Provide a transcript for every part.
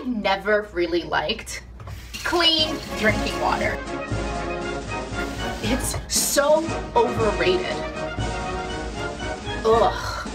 I've never really liked clean drinking water. It's so overrated. Ugh.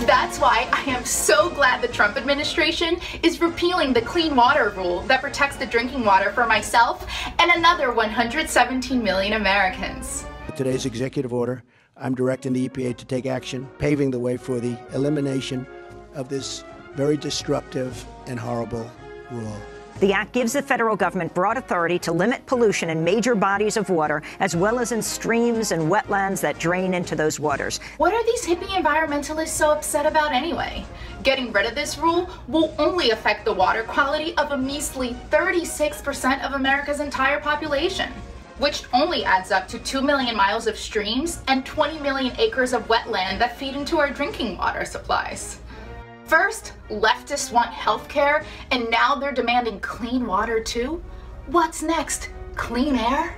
That's why I am so glad the Trump administration is repealing the clean water rule that protects the drinking water for myself and another 117 million Americans. With today's executive order, I'm directing the EPA to take action, paving the way for the elimination of this very disruptive and horrible rule. The act gives the federal government broad authority to limit pollution in major bodies of water, as well as in streams and wetlands that drain into those waters. What are these hippie environmentalists so upset about anyway? Getting rid of this rule will only affect the water quality of a measly 36% of America's entire population, which only adds up to 2 million miles of streams and 20 million acres of wetland that feed into our drinking water supplies. First, leftists want healthcare, and now they're demanding clean water too? What's next? Clean air?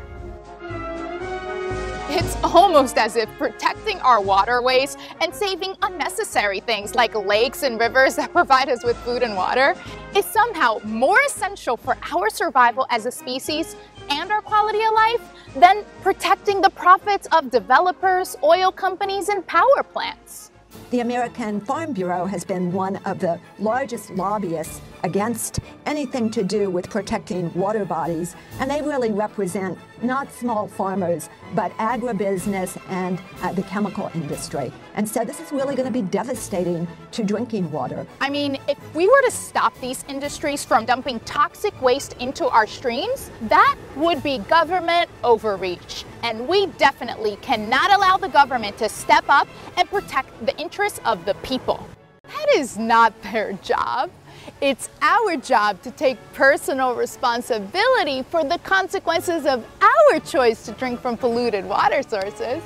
It's almost as if protecting our waterways and saving unnecessary things like lakes and rivers that provide us with food and water is somehow more essential for our survival as a species and our quality of life than protecting the profits of developers, oil companies, and power plants. The American Farm Bureau has been one of the largest lobbyists against anything to do with protecting water bodies, and they really represent not small farmers, but agribusiness and the chemical industry. And so this is really going to be devastating to drinking water. I mean, if we were to stop these industries from dumping toxic waste into our streams, that would be government overreach. And we definitely cannot allow the government to step up and protect the interests of the people. That is not their job. It's our job to take personal responsibility for the consequences of our choice to drink from polluted water sources.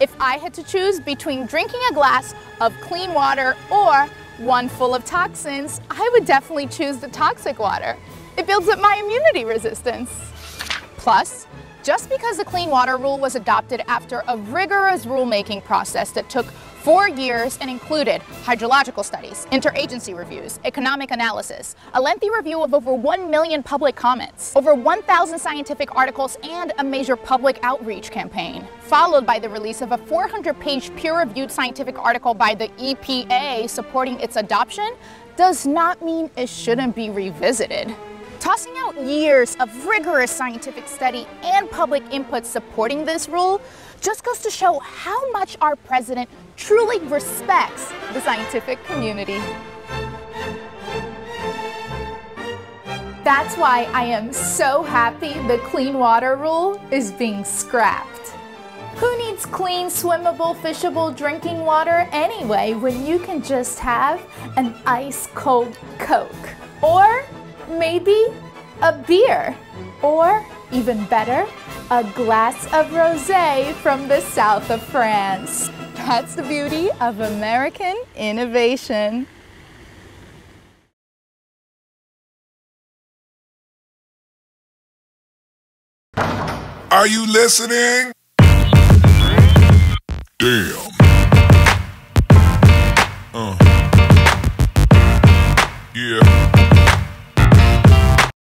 If I had to choose between drinking a glass of clean water or one full of toxins, I would definitely choose the toxic water. It builds up my immunity resistance. Plus, just because the clean water rule was adopted after a rigorous rulemaking process that took 4 years and included hydrological studies, interagency reviews, economic analysis, a lengthy review of over 1 million public comments, over 1,000 scientific articles, and a major public outreach campaign, followed by the release of a 400-page peer-reviewed scientific article by the EPA supporting its adoption, does not mean it shouldn't be revisited. Tossing out years of rigorous scientific study and public input supporting this rule just goes to show how much our president truly respects the scientific community. That's why I am so happy the clean water rule is being scrapped. Who needs clean, swimmable, fishable drinking water anyway when you can just have an ice-cold Coke? Or maybe a beer, or even better, a glass of rosé from the south of France. That's the beauty of American innovation. Are you listening? Damn. Yeah.